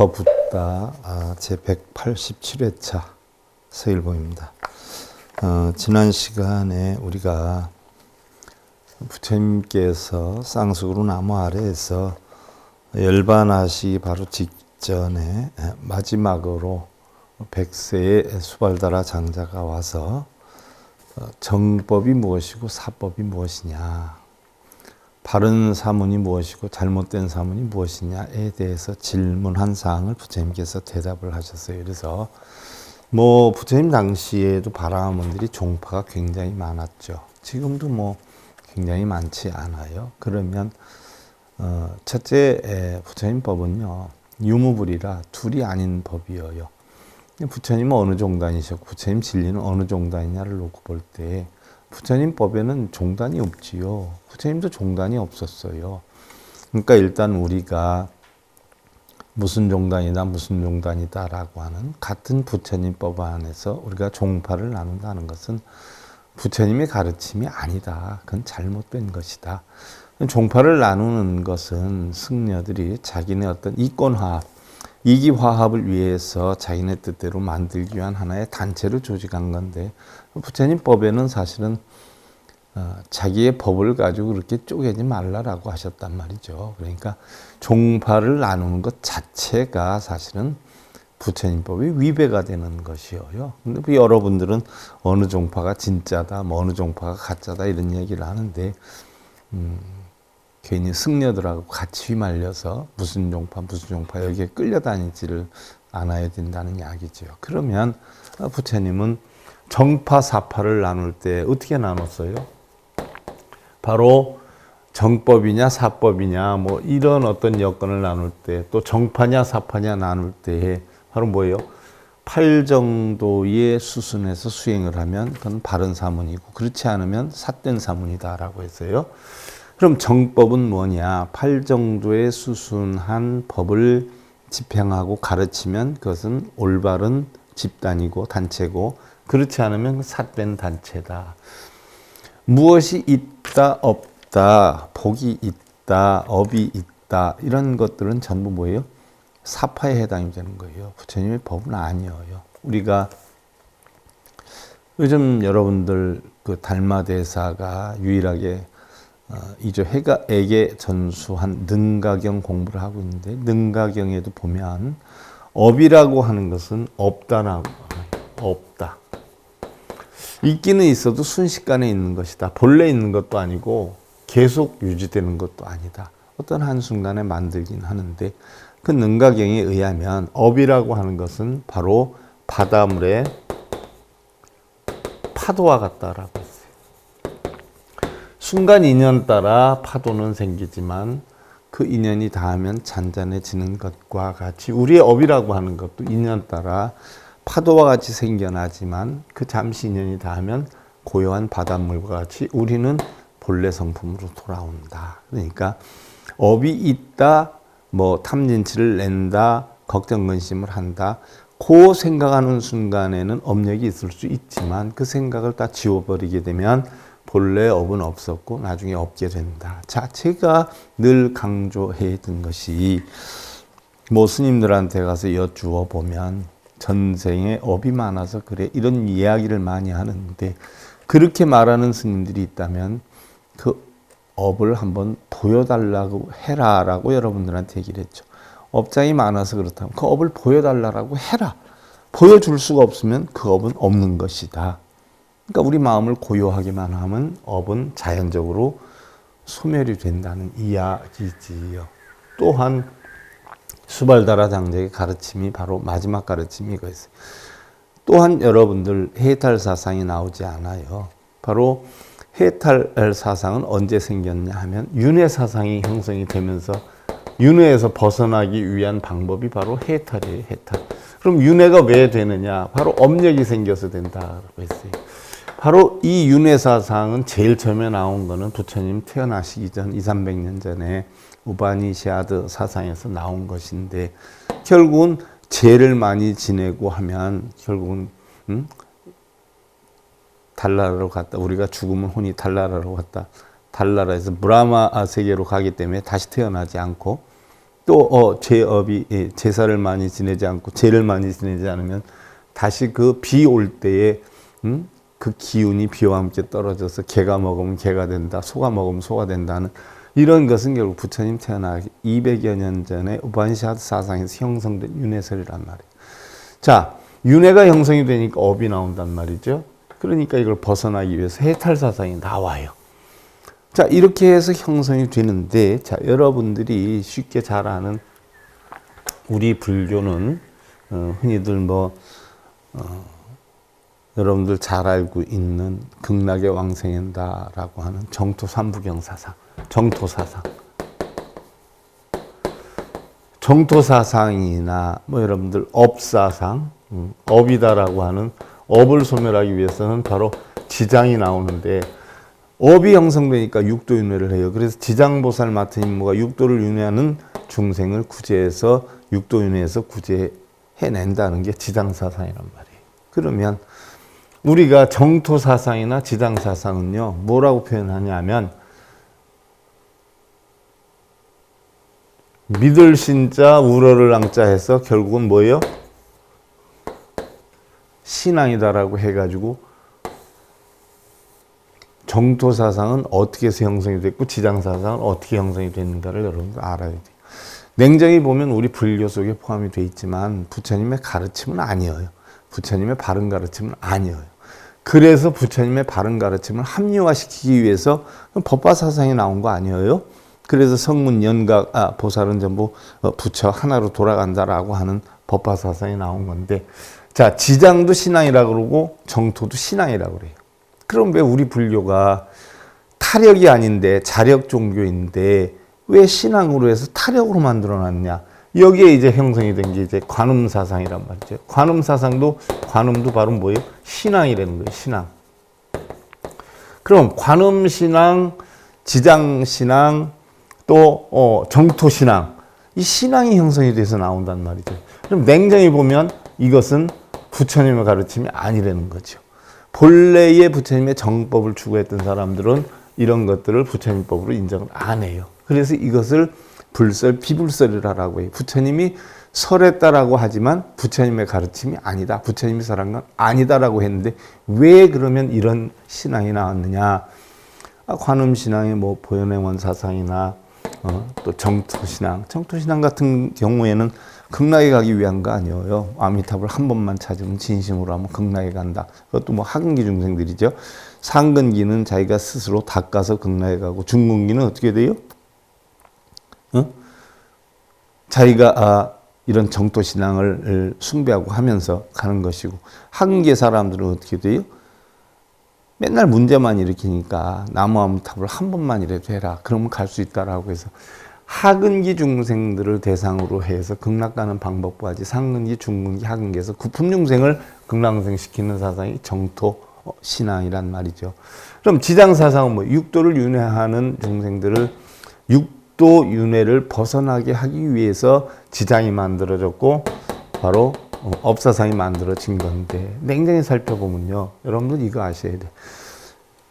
더 붙다 제 187회차 서일보입니다. 지난 시간에 우리가 부처님께서 쌍수그루 나무 아래에서 열반하시기 바로 직전에 마지막으로 100세의 수발다라 장자가 와서 정법이 무엇이고 사법이 무엇이냐, 바른 사문이 무엇이고 잘못된 사문이 무엇이냐에 대해서 질문한 사항을 부처님께서 대답을 하셨어요. 그래서 부처님 당시에도 바라문들이 종파가 굉장히 많았죠. 지금도 굉장히 많지 않아요. 그러면 첫째 부처님 법은요, 유무불이라 둘이 아닌 법이에요. 부처님은 어느 종단이셨고 부처님 진리는 어느 종단이냐를 놓고 볼 때 부처님 법에는 종단이 없지요. 부처님도 종단이 없었어요. 그러니까 일단 우리가 무슨 종단이다 무슨 종단이다라고 하는 같은 부처님 법 안에서 우리가 종파를 나눈다는 것은 부처님의 가르침이 아니다. 그건 잘못된 것이다. 종파를 나누는 것은 승려들이 자기네 어떤 이권화합, 이기화합을 위해서 자기네 뜻대로 만들기 위한 하나의 단체를 조직한 건데, 부처님 법에는 사실은 자기의 법을 가지고 그렇게 쪼개지 말라라고 하셨단 말이죠. 그러니까 종파를 나누는 것 자체가 사실은 부처님 법의 위배가 되는 것이에요. 근데 여러분들은 어느 종파가 진짜다, 어느 종파가 가짜다 이런 얘기를 하는데 괜히 승려들하고 같이 휘말려서 무슨 종파 여기에 끌려다니지를 않아야 된다는 이야기죠. 그러면 부처님은 정파 사파를 나눌 때 어떻게 나눴어요? 바로 정법이냐 사법이냐 이런 어떤 여건을 나눌 때, 또 정파냐 사파냐 나눌 때에 바로 뭐예요? 8 정도의 수순에서 수행을 하면 그건 바른 사문이고, 그렇지 않으면 삿된 사문이다라고 했어요. 그럼 정법은 뭐냐? 8 정도의 수순한 법을 집행하고 가르치면 그것은 올바른 집단이고 단체고, 그렇지 않으면 삿된 단체다. 무엇이 있다 없다, 복이 있다 업이 있다, 이런 것들은 전부 뭐예요? 사파에 해당이 되는 거예요. 부처님의 법은 아니에요. 우리가 요즘 여러분들 그 달마대사가 유일하게 이조해가에게 전수한 능가경 공부를 하고 있는데, 능가경에도 보면 업이라고 하는 것은 없다라고, 없다. 있기는 있어도 순식간에 있는 것이다. 본래 있는 것도 아니고 계속 유지되는 것도 아니다. 어떤 한순간에 만들긴 하는데, 그 능가경에 의하면 업이라고 하는 것은 바로 바닷물의 파도와 같다라고 했어요. 순간 인연 따라 파도는 생기지만 그 인연이 닿으면 잔잔해지는 것과 같이 우리의 업이라고 하는 것도 인연 따라 파도와 같이 생겨나지만 그 잠시 인연이 닿으면 고요한 바닷물과 같이 우리는 본래 성품으로 돌아온다. 그러니까 업이 있다, 탐진치를 낸다, 걱정 근심을 한다, 그 생각하는 순간에는 업력이 있을 수 있지만 그 생각을 다 지워버리게 되면 본래 업은 없었고 나중에 없게 된다. 자, 제가 늘 강조했던 것이, 스님들한테 가서 여쭈어 보면 전생에 업이 많아서 그래 이런 이야기를 많이 하는데, 그렇게 말하는 스님들이 있다면 그 업을 한번 보여달라고 해라라고 여러분들한테 얘기를 했죠. 업장이 많아서 그렇다면 그 업을 보여달라고 해라. 보여줄 수가 없으면 그 업은 없는 것이다. 그러니까 우리 마음을 고요하게만 하면 업은 자연적으로 소멸이 된다는 이야기지요. 또한 수발다라 장자의 가르침이 바로 마지막 가르침이 이거였어요. 또한 여러분들 해탈 사상이 나오지 않아요. 바로 해탈 사상은 언제 생겼냐 하면 윤회 사상이 형성이 되면서 윤회에서 벗어나기 위한 방법이 바로 해탈이에요. 해탈. 그럼 윤회가 왜 되느냐? 바로 업력이 생겨서 된다고 했어요. 바로 이 윤회 사상은 제일 처음에 나온 거는 부처님 태어나시기 전 200~300년 전에 우바니샤드 사상에서 나온 것인데, 결국은 죄를 많이 지내고 하면 결국은 달나라로 갔다, 우리가 죽으면 혼이 달나라로 갔다, 달나라에서 브라마 세계로 가기 때문에 다시 태어나지 않고 또 제업이 제사를 많이 지내지 않고 제를 많이 지내지 않으면 다시 그 비 올 때에 그 기운이 비와 함께 떨어져서 개가 먹으면 개가 된다, 소가 먹으면 소가 된다는 이런 것은 결국 부처님 태어나기 200여 년 전에 우파니샤드 사상에서 형성된 윤회설이란 말이에요. 자, 윤회가 형성이 되니까 업이 나온단 말이죠. 그러니까 이걸 벗어나기 위해서 해탈 사상이 나와요. 자, 이렇게 해서 형성이 되는데, 자, 여러분들이 쉽게 잘 아는 우리 불교는 흔히들 여러분들 잘 알고 있는 극락에 왕생한다라고 하는 정토 삼부경 사상, 정토 사상. 정토 사상이나 여러분들 업 사상, 업이다라고 하는 업을 소멸하기 위해서는 바로 지장이 나오는데 업이 형성되니까 육도윤회를 해요. 그래서 지장보살 맡은 임무가 육도를 윤회하는 중생을 구제해서 육도윤회에서 구제해낸다는 게 지장사상이란 말이에요. 그러면 우리가 정토사상이나 지장사상은요, 뭐라고 표현하냐면 믿을 신자 우러를 랑자 해서 결국은 뭐예요? 신앙이다라고 해가지고 정토사상은 어떻게 해서 형성이 됐고 지장사상은 어떻게 형성이 됐는가를 여러분들 알아야 돼요. 냉정히 보면 우리 불교 속에 포함이 되어 있지만 부처님의 가르침은 아니에요. 부처님의 바른 가르침은 아니에요. 그래서 부처님의 바른 가르침을 합리화시키기 위해서 법화사상이 나온 거 아니에요. 그래서 성문, 연각, 보살은 전부 부처 하나로 돌아간다라고 하는 법화사상이 나온 건데, 자, 지장도 신앙이라고 그러고 정토도 신앙이라고 그래요. 그럼 왜 우리 불교가 타력이 아닌데 자력 종교인데 왜 신앙으로 해서 타력으로 만들어놨냐? 여기에 이제 형성이 된 게 이제 관음사상이란 말이죠. 관음사상도 관음도 바로 뭐예요? 신앙이라는 거예요. 신앙. 그럼 관음신앙, 지장신앙, 또 정토신앙, 이 신앙이 형성이 돼서 나온단 말이죠. 그럼 냉정히 보면 이것은 부처님의 가르침이 아니라는 거죠. 본래의 부처님의 정법을 추구했던 사람들은 이런 것들을 부처님법으로 인정을 안 해요. 그래서 이것을 불설, 비불설이라고 해요. 부처님이 설했다라고 하지만 부처님의 가르침이 아니다. 부처님이 설한 건 아니다라고 했는데 왜 그러면 이런 신앙이 나왔느냐? 관음신앙의 보현행원 사상이나 또 정토신앙. 정토신앙 같은 경우에는 극락에 가기 위한 거 아니에요. 아미타불 한 번만 찾으면 진심으로 하면 극락에 간다. 그것도 하근기 중생들이죠. 상근기는 자기가 스스로 닦아서 극락에 가고, 중근기는 어떻게 돼요? 자기가 이런 정토신앙을 숭배하고 하면서 가는 것이고, 하근기의 사람들은 어떻게 돼요? 맨날 문제만 일으키니까 나무 아미타불 한 번만이라도 해라. 그러면 갈 수 있다라고 해서 하근기 중생들을 대상으로 해서 극락 가는 방법까지 상근기, 중근기, 하근기에서 구품 중생을 극락생시키는 사상이 정토 신앙이란 말이죠. 그럼 지장 사상은 육도를 윤회하는 중생들을 육도 윤회를 벗어나게 하기 위해서 지장이 만들어졌고 바로 업사상이 만들어진 건데, 냉정히 살펴보면요, 여러분들 이거 아셔야 돼.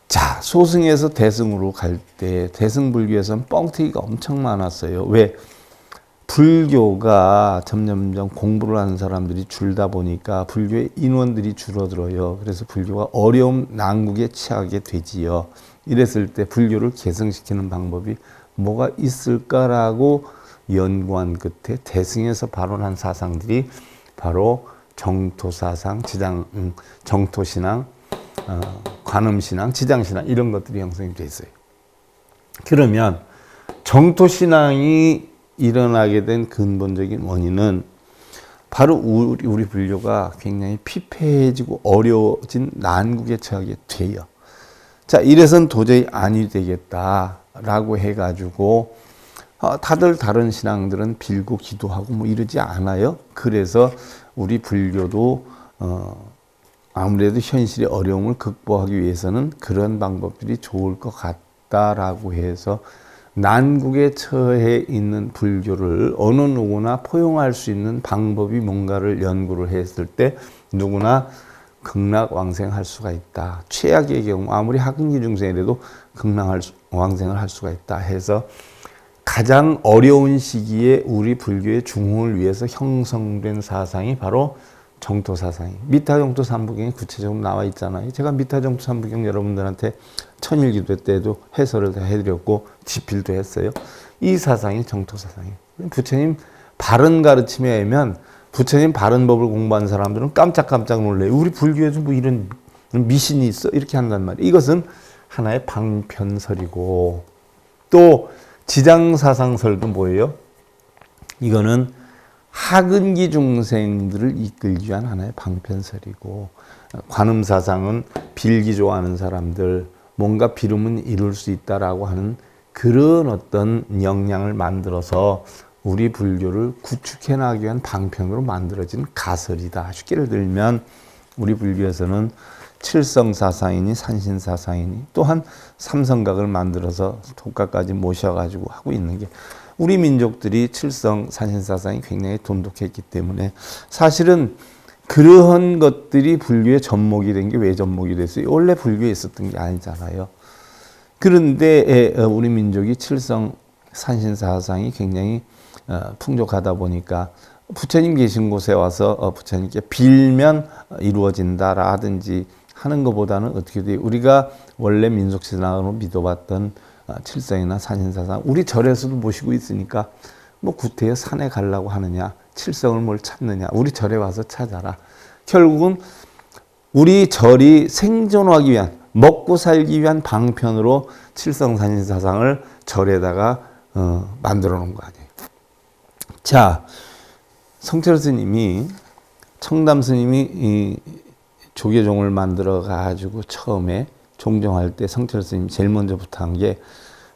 자, 소승에서 대승으로 갈 때 대승불교에서는 뻥튀기가 엄청 많았어요. 왜? 불교가 점점점 공부를 하는 사람들이 줄다 보니까 불교의 인원들이 줄어들어요. 그래서 불교가 어려움, 난국에 처하게 되지요. 이랬을 때 불교를 개성시키는 방법이 뭐가 있을까라고 연구한 끝에 대승에서 발원한 사상들이 바로 정토사상, 정토신앙, 관음신앙, 지장신앙 이런 것들이 형성이 돼 있어요. 그러면 정토신앙이 일어나게 된 근본적인 원인은 바로 우리 불교가 굉장히 피폐해지고 어려워진 난국에 처하게 돼요. 자, 이래선 도저히 아니 되겠다라고 해가지고 다들 다른 신앙들은 빌고 기도하고 이러지 않아요. 그래서 우리 불교도 아무래도 현실의 어려움을 극복하기 위해서는 그런 방법들이 좋을 것 같다라고 해서 난국에 처해 있는 불교를 어느 누구나 포용할 수 있는 방법이 뭔가를 연구를 했을 때 누구나 극락 왕생할 수가 있다. 최악의 경우 아무리 하근기 중생이라도 극락 왕생을 할 수가 있다 해서 가장 어려운 시기에 우리 불교의 중흥을 위해서 형성된 사상이 바로 정토사상이 미타정토 삼부경에 구체적으로 나와 있잖아요. 제가 미타정토 삼부경 여러분들한테 천일기도 때도 해설을 다 해드렸고 집필도 했어요. 이 사상이 정토사상이에요. 부처님 바른 가르침에 의하면 부처님 바른 법을 공부한 사람들은 깜짝깜짝 놀래요. 우리 불교에도 뭐 이런 미신이 있어? 이렇게 한단 말이에요. 이것은 하나의 방편설이고, 또 지장사상설도 뭐예요? 이거는 하근기 중생들을 이끌기 위한 하나의 방편설이고, 관음사상은 빌기 좋아하는 사람들, 뭔가 빌으면 이룰 수 있다라고 하는 그런 어떤 역량을 만들어서 우리 불교를 구축해 나가기 위한 방편으로 만들어진 가설이다. 쉽게 들면 우리 불교에서는 칠성사상이니 산신사상이니 또한 삼성각을 만들어서 독가까지 모셔가지고 하고 있는 게, 우리 민족들이 칠성 산신사상이 굉장히 돈독했기 때문에 사실은 그러한 것들이 불교의 접목이 된 게 왜 접목이 됐어요? 원래 불교에 있었던 게 아니잖아요. 그런데 우리 민족이 칠성 산신사상이 굉장히 풍족하다 보니까 부처님 계신 곳에 와서 부처님께 빌면 이루어진다라든지 하는 것보다는 어떻게 돼요? 우리가 원래 민속신앙으로 믿어왔던 칠성이나 산신사상, 우리 절에서도 모시고 있으니까 뭐 구태여 산에 가려고 하느냐, 칠성을 뭘 찾느냐, 우리 절에 와서 찾아라. 결국은 우리 절이 생존하기 위한, 먹고 살기 위한 방편으로 칠성 산신사상을 절에다가 만들어 놓은 거 아니에요. 자, 성철 스님이, 청담 스님이 이 조계종을 만들어 가지고 처음에 종정할 때 성철 스님이 제일 먼저부터 한 게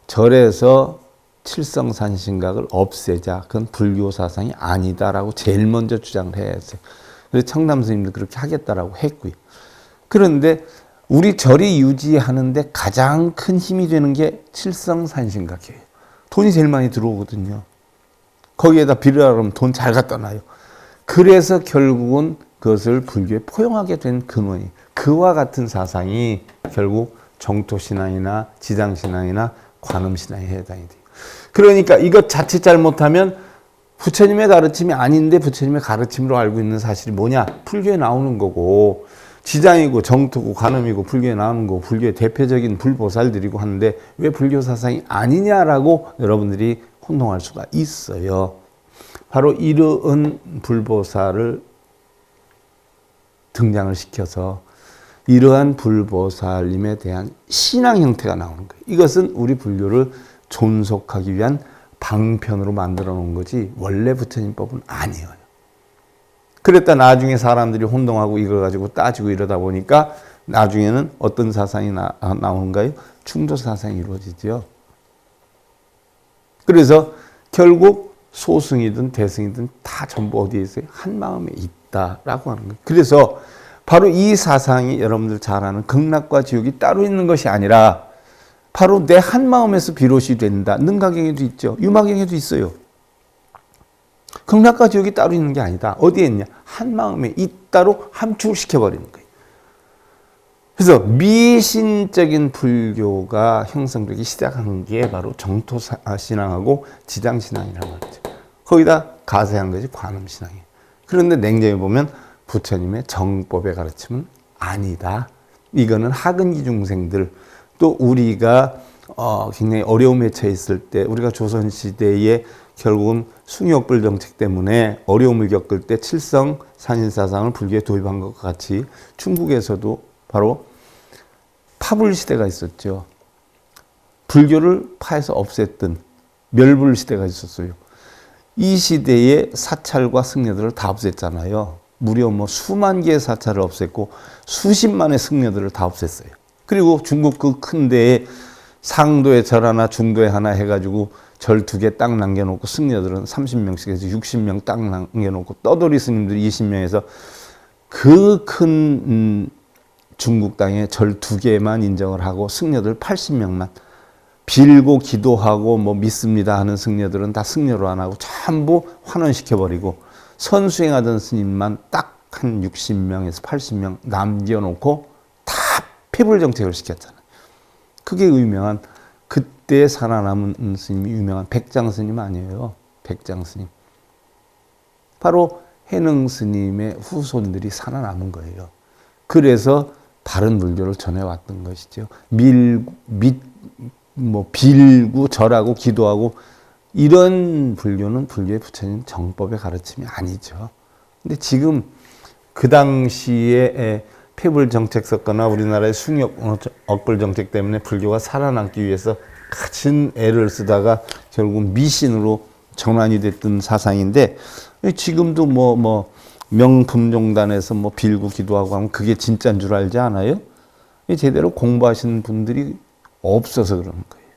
절에서 칠성산신각을 없애자. 그건 불교 사상이 아니다라고 제일 먼저 주장을 해야 했어요. 그래서 청담 스님도 그렇게 하겠다라고 했고요. 그런데 우리 절이 유지하는데 가장 큰 힘이 되는 게 칠성산신각이에요. 돈이 제일 많이 들어오거든요. 거기에다 빌으라 그러면 돈 잘 갖다 놔요. 그래서 결국은 그것을 불교에 포용하게 된 근원이, 그와 같은 사상이 결국 정토신앙이나 지장신앙이나 관음신앙에 해당이 돼요. 그러니까 이것 자칫 잘못하면 부처님의 가르침이 아닌데 부처님의 가르침으로 알고 있는 사실이 뭐냐? 불교에 나오는 거고, 지장이고 정토고 관음이고 불교에 나오는 거고, 불교의 대표적인 불보살들이고 하는데 왜 불교 사상이 아니냐라고 여러분들이 혼동할 수가 있어요. 바로 이러한 불보살을 등장을 시켜서 이러한 불보살님에 대한 신앙 형태가 나오는 거예요. 이것은 우리 불교를 존속하기 위한 방편으로 만들어 놓은 거지 원래 부처님 법은 아니에요. 그랬다 나중에 사람들이 혼동하고 이걸 가지고 따지고 이러다 보니까 나중에는 어떤 사상이 나오는가요? 충돌 사상이 이루어지죠. 그래서 결국 소승이든 대승이든 다 전부 어디에 있어요? 한 마음에 있다라고 하는 거예요. 그래서 바로 이 사상이 여러분들 잘 아는 극락과 지옥이 따로 있는 것이 아니라 바로 내 한 마음에서 비롯이 된다. 능가경에도 있죠. 유마경에도 있어요. 극락과 지옥이 따로 있는 게 아니다. 어디에 있냐? 한 마음에 있다로 함축을 시켜버리는 거예요. 그래서 미신적인 불교가 형성되기 시작한 게 바로 정토신앙하고 지장신앙이라고 하죠. 거기다 가세한 것이 관음신앙이에요. 그런데 냉정히 보면 부처님의 정법의 가르침은 아니다. 이거는 하근기 중생들, 또 우리가 굉장히 어려움에 처해 있을 때, 우리가 조선시대에 결국은 숭유역불 정책 때문에 어려움을 겪을 때 칠성 산신사상을 불교에 도입한 것과 같이 중국에서도 바로 파불 시대가 있었죠. 불교를 파에서 없앴던 멸불 시대가 있었어요. 이 시대에 사찰과 승려들을 다 없앴잖아요. 무려 뭐 수만 개의 사찰을 없앴고 수십만의 승려들을 다 없앴어요. 그리고 중국 그 큰 데에 상도에 절 하나, 중도에 하나 해가지고 절 2개 딱 남겨놓고 승려들은 30명씩 해서 60명 딱 남겨놓고 떠돌이 스님들이 20명에서 그 큰 중국 땅에 절 2개만 인정을 하고 승려들 80명만 빌고 기도하고 뭐 믿습니다 하는 승려들은 다 승려로 안 하고 전부 환원시켜버리고 선수행하던 스님만 딱 한 60명에서 80명 남겨놓고 다 폐불 정책을 시켰잖아요. 그게 유명한 그때 살아남은 스님이 유명한 백장 스님 아니에요. 백장 스님. 바로 해능 스님의 후손들이 살아남은 거예요. 그래서 바른 불교를 전해왔던 것이죠. 빌고 절하고 기도하고 이런 불교는 불교의 부처님 정법의 가르침이 아니죠. 근데 지금 그 당시에 폐불 정책 썼거나 우리나라의 숭역 억불 정책 때문에 불교가 살아남기 위해서 가진 애를 쓰다가 결국 미신으로 전환이 됐던 사상인데 지금도 명품종단에서 빌고 기도하고 하면 그게 진짜인 줄 알지 않아요? 제대로 공부하시는 분들이 없어서 그러는 거예요.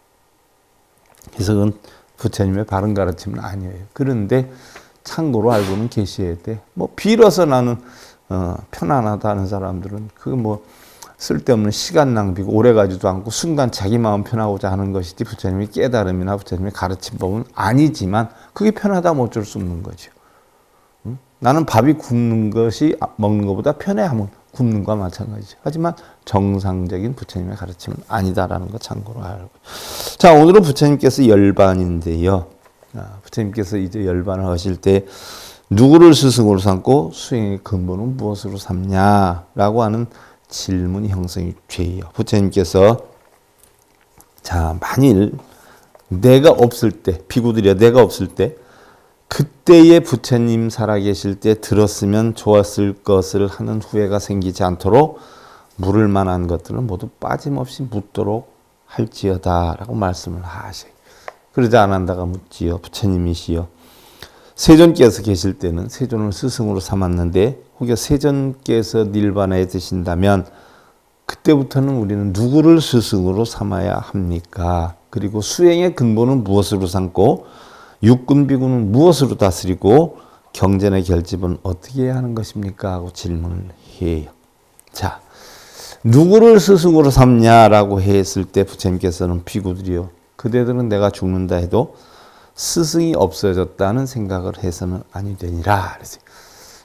그래서 그건 부처님의 바른 가르침은 아니에요. 그런데 참고로 알고는 계셔야 돼. 빌어서 나는 편안하다 하는 사람들은 쓸데없는 시간 낭비고 오래가지도 않고 순간 자기 마음 편하고자 하는 것이지 부처님의 깨달음이나 부처님의 가르침법은 아니지만 그게 편하다면 어쩔 수 없는 거죠. 나는 밥이 굶는 것이 먹는 것보다 편해하면 굶는 것과 마찬가지죠. 하지만 정상적인 부처님의 가르침은 아니다라는 거 참고로 알고. 자, 오늘은 부처님께서 열반인데요. 부처님께서 이제 열반을 하실 때 누구를 스승으로 삼고 수행의 근본은 무엇으로 삼냐라고 하는 질문이 형성이 돼요. 부처님께서 자, 만일 내가 없을 때, 비구들이야 내가 없을 때 그때의 부처님 살아계실 때 들었으면 좋았을 것을 하는 후회가 생기지 않도록 물을 만한 것들은 모두 빠짐없이 묻도록 할지어다 라고 말씀을 하셔요. 그러지 않는다가 묻지요. 부처님이시여. 세존께서 계실 때는 세존을 스승으로 삼았는데 혹여 세존께서 닐바나에 드신다면 그때부터는 우리는 누구를 스승으로 삼아야 합니까? 그리고 수행의 근본은 무엇으로 삼고 육군 비군은 무엇으로 다스리고 경전의 결집은 어떻게 해야 하는 것입니까? 하고 질문을 해요. 자, 누구를 스승으로 삼냐라고 했을 때 부처님께서는 비구들이요. 그대들은 내가 죽는다 해도 스승이 없어졌다는 생각을 해서는 아니 되니라. 그랬어요.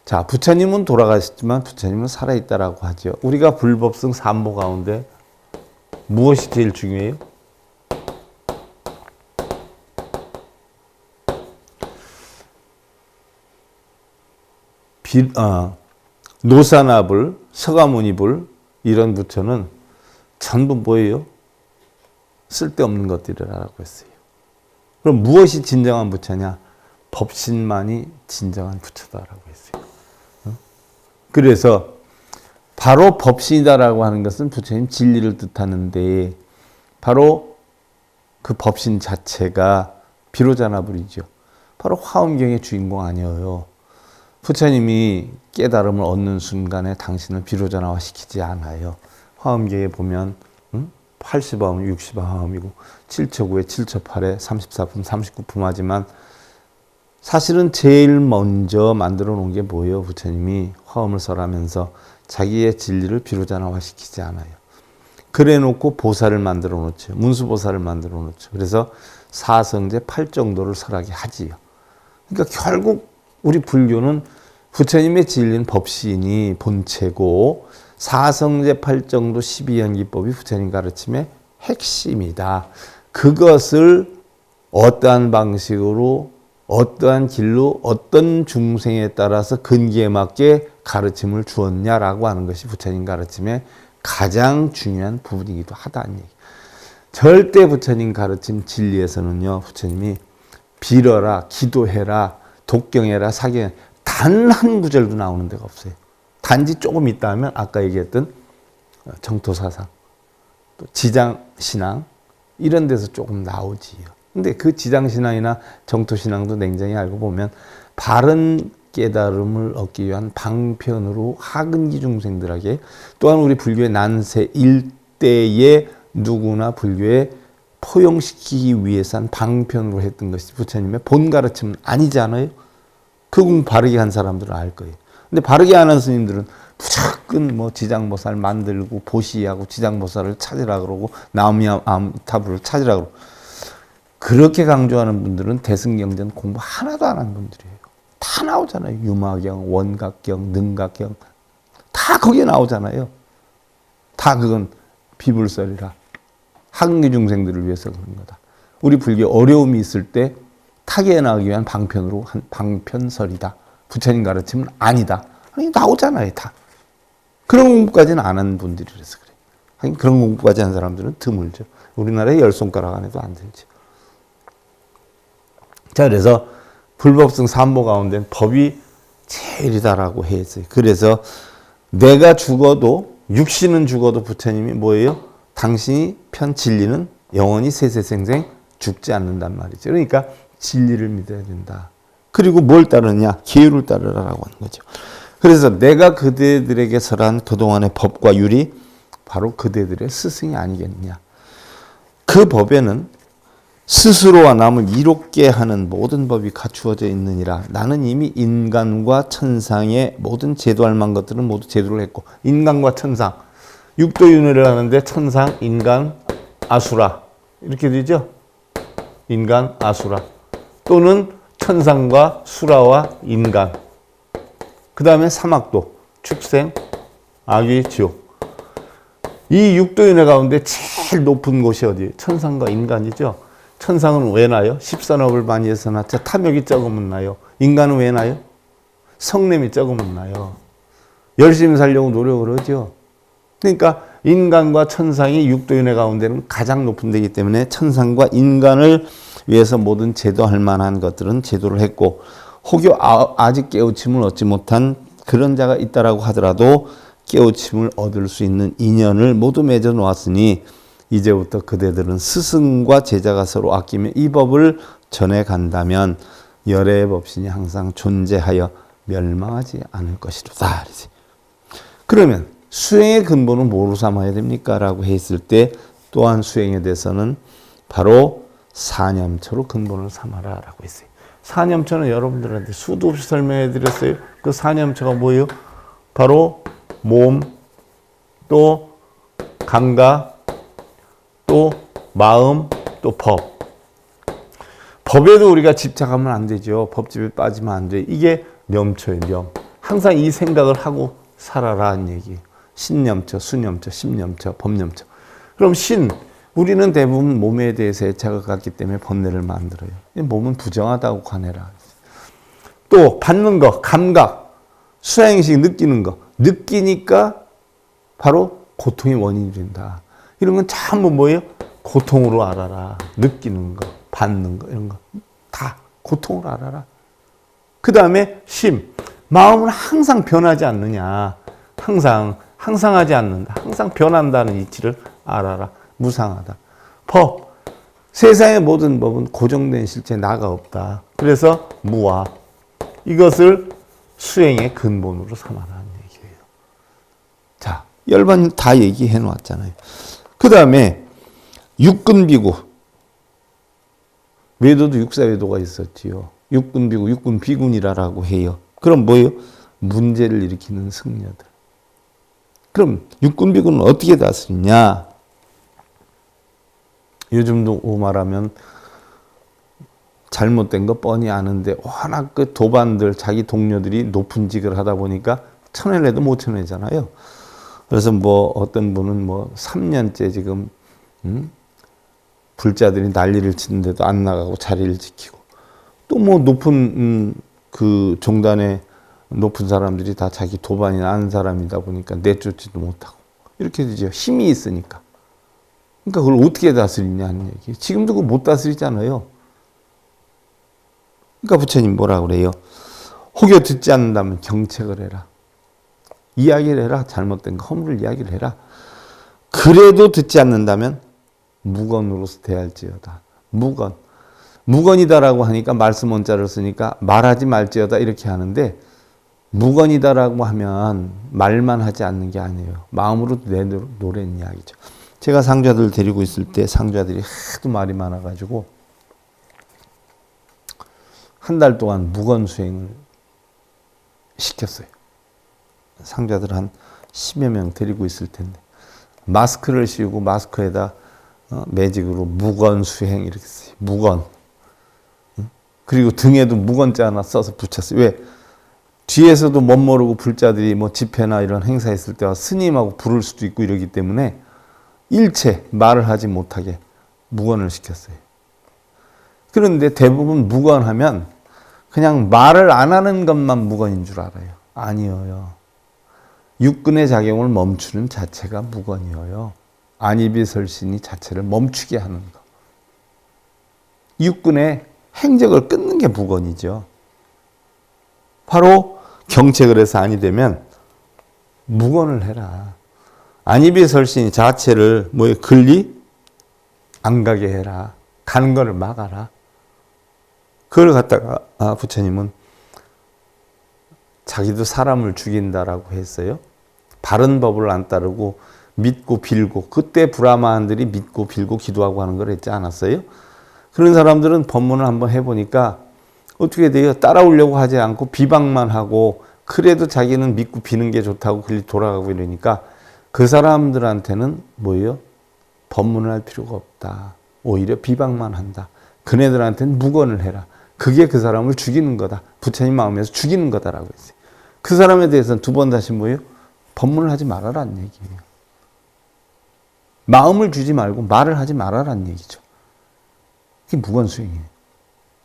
자, 부처님은 돌아가셨지만 부처님은 살아있다라고 하죠. 우리가 불법성 삼보 가운데 무엇이 제일 중요해요? 노사나불, 서가모니불 이런 부처는 전부 뭐예요? 쓸데없는 것들이라고 했어요. 그럼 무엇이 진정한 부처냐? 법신만이 진정한 부처다라고 했어요. 그래서 바로 법신이다라고 하는 것은 부처님 진리를 뜻하는데 바로 그 법신 자체가 비로자나불이죠. 바로 화엄경의 주인공 아니에요. 부처님이 깨달음을 얻는 순간에 당신을 비로자나화 시키지 않아요. 화엄경에 보면 80화음, 60화음이고 7처9에 7처8에 34품, 39품 하지만 사실은 제일 먼저 만들어 놓은 게 뭐예요? 부처님이 화엄을 설하면서 자기의 진리를 비로자나화 시키지 않아요. 그래 놓고 보살을 만들어 놓죠. 문수보살을 만들어 놓죠. 그래서 사성제 8정도를 설하게 하지요. 그러니까 결국 우리 불교는 부처님의 진리는 법신이 본체고 사성제 8정도 12연기법이 부처님 가르침의 핵심이다. 그것을 어떠한 방식으로 어떠한 길로 어떤 중생에 따라서 근기에 맞게 가르침을 주었냐라고 하는 것이 부처님 가르침의 가장 중요한 부분이기도 하다는 얘기. 절대 부처님 가르침 진리에서는요. 부처님이 빌어라, 기도해라, 독경해라, 사경해라 단 한 구절도 나오는 데가 없어요. 단지 조금 있다 하면 아까 얘기했던 정토사상, 또 지장신앙 이런 데서 조금 나오지요. 근데 그 지장신앙이나 정토신앙도 냉정히 알고 보면 바른 깨달음을 얻기 위한 방편으로 하근기 중생들에게 또한 우리 불교의 난세 일대에 누구나 불교에 포용시키기 위해서 한 방편으로 했던 것이 부처님의 본 가르침은 아니잖아요. 그건 바르게 한 사람들은 알 거예요. 근데 바르게 하는 스님들은 무조건 지장보살 만들고 보시하고 지장보살을 찾으라 그러고 나무암탑을 찾으라 그러고 그렇게 강조하는 분들은 대승경전 공부 하나도 안 한 분들이에요. 다 나오잖아요. 유마경, 원각경, 능각경 다 거기에 나오잖아요. 다 그건 비불설이라 학기 중생들을 위해서 그런 거다. 우리 불교 어려움이 있을 때 타개나기 위한 방편으로 한 방편설이다. 부처님 가르침은 아니다. 아니, 나오잖아요, 다. 그런 공부까지는 안 한 분들이라서 그래. 하긴 그런 공부까지 한 사람들은 드물죠. 우리나라에 10손가락 안에도 안 들죠. 자, 그래서 불법성 삼보 가운데 법이 제일이다라고 했어요. 그래서 내가 죽어도, 육신은 죽어도 부처님이 뭐예요? 당신이 편 진리는 영원히 세세생생 죽지 않는단 말이죠. 그러니까 진리를 믿어야 된다. 그리고 뭘 따르느냐? 기율을 따르라라고 하는 거죠. 그래서 내가 그대들에게 설한 그동안의 법과 율이 바로 그대들의 스승이 아니겠느냐. 그 법에는 스스로와 남을 이롭게 하는 모든 법이 갖추어져 있느니라. 나는 이미 인간과 천상의 모든 제도할 만한 것들은 모두 제도를 했고, 인간과 천상, 육도윤회를 하는데 천상, 인간, 아수라 이렇게 되죠. 인간, 아수라 또는 천상과 수라와 인간, 그 다음에 사막도, 축생, 아귀, 지옥. 이 육도윤회 가운데 제일 높은 곳이 어디예요? 천상과 인간이죠. 천상은 왜 나요? 십선업을 많이 해서 나죠. 탐욕이 적으면 나요. 인간은 왜 나요? 성냄이 적으면 나요. 열심히 살려고 노력을 하죠. 그러니까 인간과 천상이 육도윤회 가운데는 가장 높은 데이기 때문에 천상과 인간을 위해서 모든 제도할 만한 것들은 제도를 했고, 혹여 아직 깨우침을 얻지 못한 그런 자가 있다라고 하더라도 깨우침을 얻을 수 있는 인연을 모두 맺어 놓았으니 이제부터 그대들은 스승과 제자가 서로 아끼며 이 법을 전해 간다면 열애의 법신이 항상 존재하여 멸망하지 않을 것이로다. 그러면 수행의 근본은 뭐로 삼아야 됩니까? 라고 했을 때 또한 수행에 대해서는 바로 사념처로 근본을 삼아라 라고 했어요. 사념처는 여러분들한테 수도 없이 설명해 드렸어요. 그 사념처가 뭐예요? 바로 몸, 또 감각, 또 마음, 또 법. 법에도 우리가 집착하면 안 되죠. 법집에 빠지면 안 돼. 이게 념처예요, 념. 항상 이 생각을 하고 살아라는 얘기예요. 신념처, 수념처, 심념처, 법념처. 그럼 신, 우리는 대부분 몸에 대해서 애착을 갖기 때문에 번뇌를 만들어요. 몸은 부정하다고 관해라. 또 받는 거, 감각, 수행식 느끼는 거. 느끼니까 바로 고통의 원인이 된다. 이런 건 전부 뭐예요? 고통으로 알아라. 느끼는 거, 받는 거, 이런 거. 다 고통으로 알아라. 그 다음에 심. 마음은 항상 변하지 않느냐. 항상 하지 않는다. 항상 변한다는 이치를 알아라. 무상하다. 법. 세상의 모든 법은 고정된 실체 나가 없다. 그래서 무아. 이것을 수행의 근본으로 삼아라는 얘기예요. 자, 열반 다 얘기해 놓았잖아요. 그 다음에 육근비구. 외도도 육사외도가 있었지요. 육근비구, 육근비군이라고 해요. 그럼 뭐예요? 문제를 일으키는 승려들. 그럼 육근비군은 어떻게 다스리냐? 요즘도 말하면 잘못된 거 뻔히 아는데 워낙 그 도반들, 자기 동료들이 높은 직을 하다 보니까 쳐내려도 못 쳐내잖아요. 그래서 뭐 어떤 분은 뭐 3년째 지금 불자들이 난리를 치는데도 안 나가고 자리를 지키고, 또 뭐 높은 그 종단의 높은 사람들이 다 자기 도반이 아는 사람이다 보니까 내쫓지도 못하고 이렇게 되죠. 힘이 있으니까. 그러니까 그걸 어떻게 다스리냐는 얘기. 지금도 그거 못 다스리잖아요. 그러니까 부처님 뭐라 그래요? 혹여 듣지 않는다면 경책을 해라. 이야기를 해라. 잘못된 거, 허물을 이야기를 해라. 그래도 듣지 않는다면 무건으로서 대할지어다. 무건. 무건이다라고 하니까 말씀 원자를 쓰니까 말하지 말지어다 이렇게 하는데, 무건이다라고 하면 말만 하지 않는 게 아니에요. 마음으로 내놓으라는 이야기죠. 제가 상좌들 데리고 있을 때 상좌들이 하도 말이 많아가지고 한 달 동안 무건 수행을 시켰어요. 상좌들 한 10여 명 데리고 있을 텐데 마스크를 씌우고 마스크에다 매직으로 무건 수행 이렇게 써요. 무건. 그리고 등에도 무건자 하나 써서 붙였어요. 왜? 뒤에서도 멋모르고 불자들이 뭐 집회나 이런 행사 있을 때와 스님하고 부를 수도 있고 이러기 때문에 일체 말을 하지 못하게 묵언을 시켰어요. 그런데 대부분 묵언하면 그냥 말을 안 하는 것만 묵언인 줄 알아요. 아니에요. 육근의 작용을 멈추는 자체가 묵언이에요. 안입이설신이 자체를 멈추게 하는 것. 육근의 행적을 끊는 게 묵언이죠. 바로 경책을 해서 아니 되면 묵언을 해라. 안입이설신이 자체를 글리 안 가게 해라. 가는 거를 막아라. 그걸 갖다가 부처님은 자기도 사람을 죽인다라고 했어요. 바른 법을 안 따르고 믿고 빌고, 그때 브라마한들이 믿고 빌고 기도하고 하는 걸 했지 않았어요? 그런 사람들은 법문을 한번 해보니까 어떻게 돼요? 따라오려고 하지 않고 비방만 하고, 그래도 자기는 믿고 비는 게 좋다고 그리 돌아가고 이러니까 그 사람들한테는 뭐예요? 법문을 할 필요가 없다. 오히려 비방만 한다. 그네들한테는 묵언을 해라. 그게 그 사람을 죽이는 거다. 부처님 마음에서 죽이는 거다라고 했어요. 그 사람에 대해서는 두 번 다시 뭐예요? 법문을 하지 말아라는 얘기예요. 마음을 주지 말고 말을 하지 말아라는 얘기죠. 그게 무건수행이에요.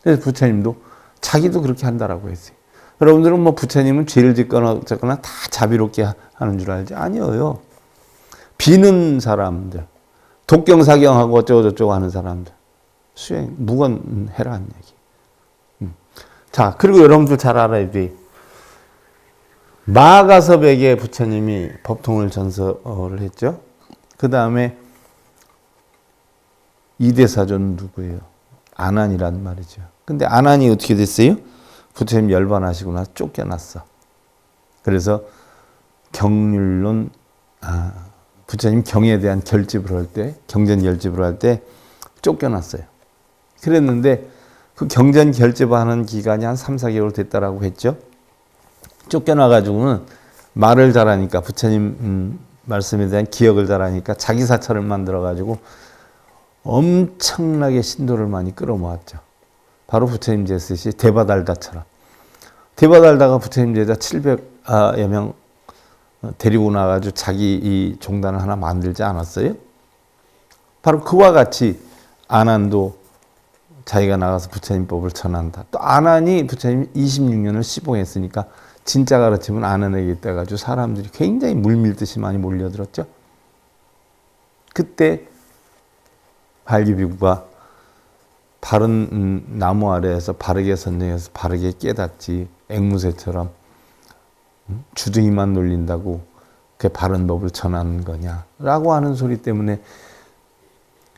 그래서 부처님도 자기도 그렇게 한다라고 했어요. 여러분들은 뭐 부처님은 죄를 짓거나 어쨌거나 다 자비롭게 하는 줄 알지? 아니에요. 비는 사람들, 독경사경하고 어쩌고저쩌고 하는 사람들, 수행, 무건해라는 얘기. 자, 그리고 여러분들 잘 알아야 돼. 마가섭에게 부처님이 법통을 전서를 했죠. 그 다음에 이대사존은 누구예요? 아난이란 말이죠. 근데 아난이 어떻게 됐어요? 부처님 열반하시고 나서 쫓겨났어. 그래서 경률론, 부처님 경에 대한 결집을 할 때, 경전 결집을 할 때 쫓겨났어요. 그랬는데 그 경전 결집하는 기간이 한 3, 4개월 됐다라고 했죠. 쫓겨나가지고는 말을 잘하니까, 부처님 말씀에 대한 기억을 잘하니까 자기 사찰을 만들어가지고 엄청나게 신도를 많이 끌어모았죠. 바로 부처님 제스시 대바달다처럼. 대바달다가 부처님 제자 700여 명 데리고 나가지고 자기 이 종단을 하나 만들지 않았어요? 바로 그와 같이 아난도 자기가 나가서 부처님 법을 전한다. 또 아난이 부처님 26년을 시봉했으니까 진짜 가르치면 아난에게 떼가지고 사람들이 굉장히 물밀듯이 많이 몰려들었죠. 그때 발기비구가 바른 나무 아래에서 바르게 선정해서 바르게 깨닫지, 앵무새처럼 주둥이만 놀린다고 그게 바른 법을 전하는 거냐라고 하는 소리 때문에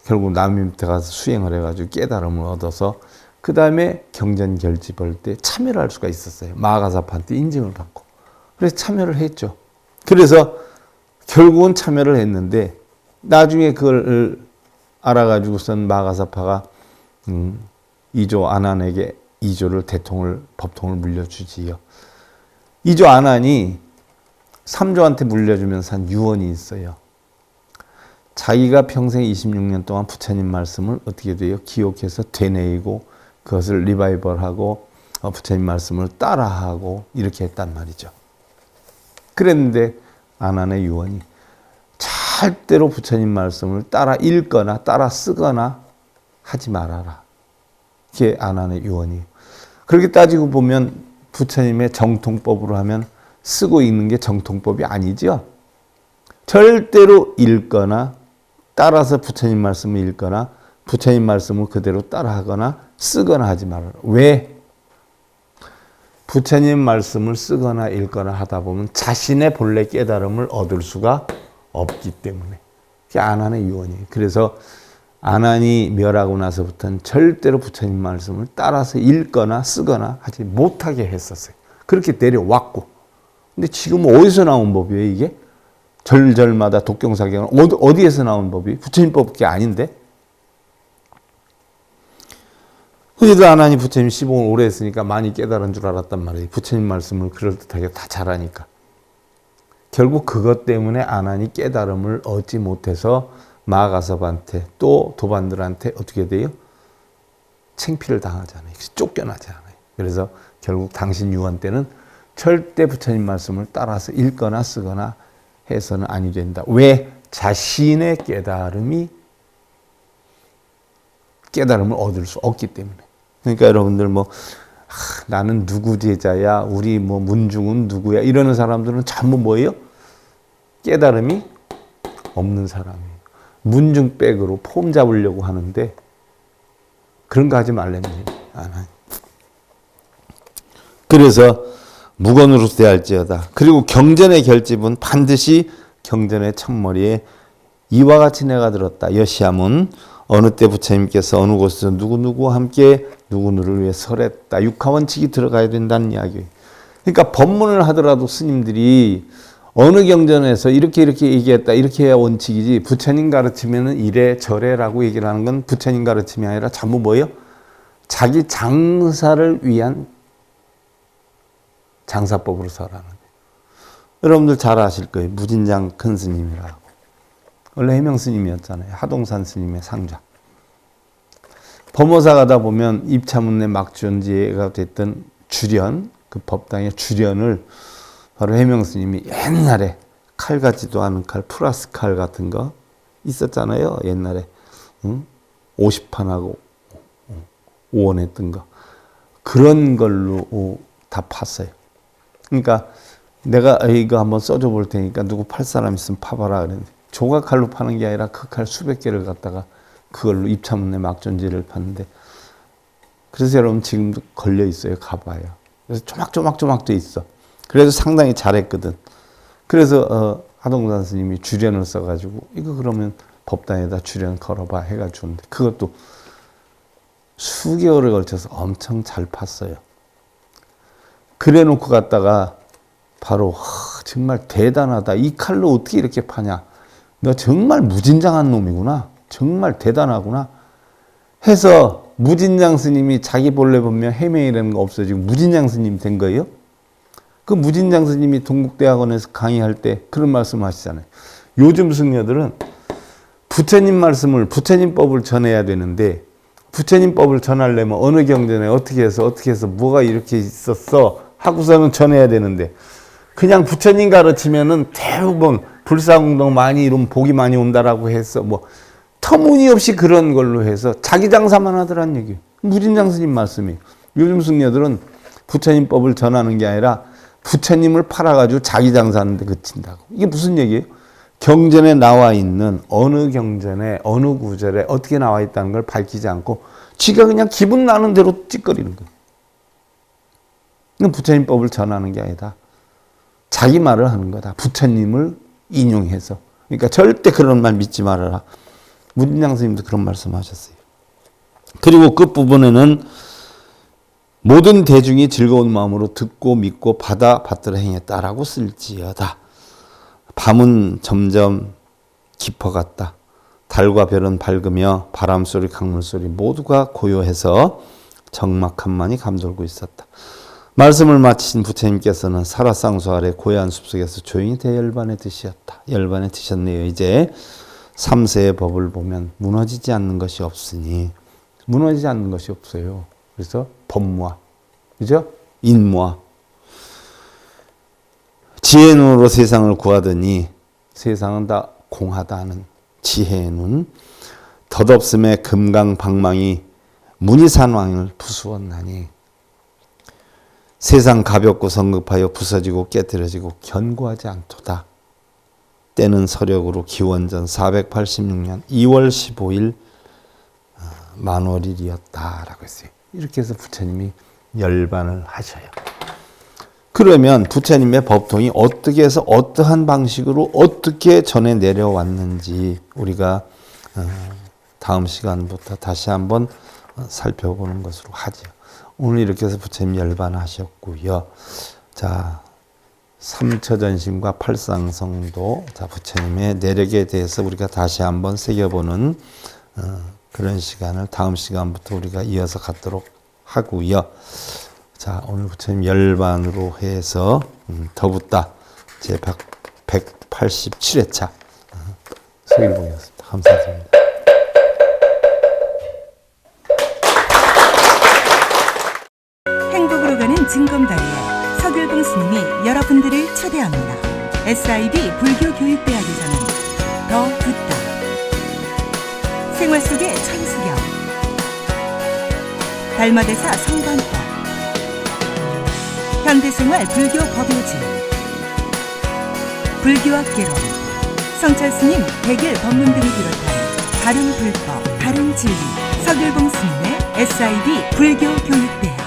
결국 남 밑에 가서 수행을 해가지고 깨달음을 얻어서 그 다음에 경전 결집할 때 참여를 할 수가 있었어요. 마가사파한테 인증을 받고. 그래서 참여를 했죠. 그래서 결국은 참여를 했는데 나중에 그걸 알아가지고선 마가사파가 이조 아난에게 이조를 법통을 물려주지요. 이조 아난이 3조한테 물려주면서 한 유언이 있어요. 자기가 평생 26년 동안 부처님 말씀을 어떻게 돼요? 기억해서 되뇌이고 그것을 리바이벌하고 부처님 말씀을 따라하고 이렇게 했단 말이죠. 그랬는데 아난의 유언이 절대로 부처님 말씀을 따라 읽거나 따라 쓰거나 하지 말아라. 그게 아난의 유언이에요. 그렇게 따지고 보면 부처님의 정통법으로 하면 쓰고 읽는 게 정통법이 아니죠. 절대로 읽거나 따라서 부처님 말씀을 읽거나 부처님 말씀을 그대로 따라하거나 쓰거나 하지 말아라. 왜? 부처님 말씀을 쓰거나 읽거나 하다 보면 자신의 본래 깨달음을 얻을 수가 없기 때문에. 그게 아난의 유언이에요. 그래서 아난이 멸하고 나서부터는 절대로 부처님 말씀을 따라서 읽거나 쓰거나 하지 못하게 했었어요. 그렇게 내려왔고. 근데 지금 어디서 나온 법이에요, 이게? 절절마다 독경사경은 어디에서 나온 법이? 부처님 법이 아닌데? 그래도 아난이 부처님 시봉을 오래 했으니까 많이 깨달은 줄 알았단 말이에요. 부처님 말씀을 그럴듯하게 다 잘하니까. 결국 그것 때문에 아난이 깨달음을 얻지 못해서 마가섭한테 또 도반들한테 어떻게 돼요? 창피를 당하잖아요. 쫓겨나잖아요. 그래서 결국 당신 유언 때는 절대 부처님 말씀을 따라서 읽거나 쓰거나 해서는 아니 된다. 왜? 자신의 깨달음을 얻을 수 없기 때문에. 그러니까 여러분들 나는 누구 제자야, 우리 문중은 누구야, 이러는 사람들은 전부 뭐예요? 깨달음이 없는 사람이에요. 문중백으로 폼 잡으려고 하는데 그런 거 하지 말랍니다. 그래서 무건으로 대할지어다. 그리고 경전의 결집은 반드시 경전의 첫머리에 이와 같이 내가 들었다. 여시함은 어느 때 부처님께서 어느 곳에서 누구누구와 함께 누구누구를 위해 설했다. 육하원칙이 들어가야 된다는 이야기예요. 그러니까 법문을 하더라도 스님들이 어느 경전에서 이렇게 얘기했다, 이렇게 해야 원칙이지, 부처님 가르치면은 이래 저래라고 얘기를 하는 건 부처님 가르침이 아니라 전부 뭐예요? 자기 장사를 위한 장사법으로 설하는 거예요. 여러분들 잘 아실 거예요. 무진장 큰 스님이라고. 원래 해명 스님이었잖아요. 하동산 스님의 상좌. 법모사 가다 보면 입차문내 막존지가 됐던 주련, 그 법당의 주련을 바로 해명 스님이 옛날에 칼 같지도 않은 칼, 플라스 칼 같은 거 있었잖아요. 옛날에 50판하고 5원 했던 거. 그런 걸로 다 팠어요. 그러니까 내가 이거 한번 써줘 볼 테니까 누구 팔 사람 있으면 파봐라 그랬는데, 조각칼로 파는 게 아니라 그 칼 수백 개를 갖다가 그걸로 입차문내 막존지를 팠는데, 그래서 여러분 지금도 걸려 있어요. 가봐요. 그래서 조막조막 돼 있어. 그래서 상당히 잘했거든. 그래서 하동산 스님이 주련을 써가지고 이거 그러면 법당에다 주련 걸어봐 해가 주는데, 그것도 수개월에 걸쳐서 엄청 잘 팠어요. 그래 놓고 갔다가 바로 정말 대단하다. 이 칼로 어떻게 이렇게 파냐. 너 정말 무진장한 놈이구나. 정말 대단하구나. 해서 무진장 스님이 자기 본래 본명 해명이라는 거 없어지고 무진장 스님 된 거예요. 그 무진장 스님이 동국대학원에서 강의할 때 그런 말씀을 하시잖아요. 요즘 승려들은 부처님 말씀을, 부처님 법을 전해야 되는데, 부처님 법을 전하려면 어느 경전에 어떻게 해서 뭐가 이렇게 있었어 하고서는 전해야 되는데, 그냥 부처님 가르치면은 대부분 불사운동 많이 이루면 복이 많이 온다라고 해서 터무니없이 그런 걸로 해서 자기 장사만 하더란 얘기예요. 무진장 스님 말씀이에요. 요즘 승려들은 부처님 법을 전하는 게 아니라 부처님을 팔아가지고 자기 장사하는 데 그친다고. 이게 무슨 얘기예요? 경전에 나와 있는 어느 경전에 어느 구절에 어떻게 나와 있다는 걸 밝히지 않고 지가 그냥 기분 나는 대로 찌꺼리는 거예요. 이건 부처님 법을 전하는 게 아니다. 자기 말을 하는 거다. 부처님을 인용해서. 그러니까 절대 그런 말 믿지 말아라. 무진장 스님도 그런 말씀하셨어요. 그리고 끝부분에는 모든 대중이 즐거운 마음으로 듣고 믿고 받들어 행했다라고 쓸지어다. 밤은 점점 깊어갔다. 달과 별은 밝으며 바람소리, 강물소리 모두가 고요해서 적막함만이 감돌고 있었다. 말씀을 마친 부처님께서는 사라쌍수 아래 고요한 숲속에서 조용히 대열반에 드셨다. 열반에 드셨네요. 이제 3세의 법을 보면 무너지지 않는 것이 없으니, 무너지지 않는 것이 없어요. 그래서 법무화, 그죠? 인무화. 지혜의 눈으로 세상을 구하더니 세상은 다 공하다 하는 지혜의 눈. 덧없음의 금강방망이 문이산왕을 부수었나니 세상 가볍고 성급하여 부서지고 깨뜨려지고 견고하지 않도다. 때는 서력으로 기원전 486년 2월 15일 만월일이었다라고 했어요. 이렇게 해서 부처님이 열반을 하셔요. 그러면 부처님의 법통이 어떻게 해서 어떠한 방식으로 어떻게 전해 내려왔는지 우리가 다음 시간부터 다시 한번 살펴보는 것으로 하죠. 오늘 이렇게 해서 부처님 열반하셨고요. 자, 삼처전심과 팔상성도, 자, 부처님의 내력에 대해서 우리가 다시 한번 새겨보는 그런 시간을 다음 시간부터 우리가 이어서 갖도록 하고요. 자, 오늘 부처님 열반으로 해서 더붓다 제 187회차 서일봉이었습니다. 감사드립니다. 행복으로 가는 진검다리에 서길봉 스님이 여러분들을 초대합니다. SIB 불교교육대학에서는 더 생활 속의 천수경, 달마대사 성관법, 현대생활 불교 법요지, 불교학개론, 성찰스님 100일 법문 등을 비롯한 다른 불법, 다른 진리, 서길봉 스님의 SIB 불교교육대학.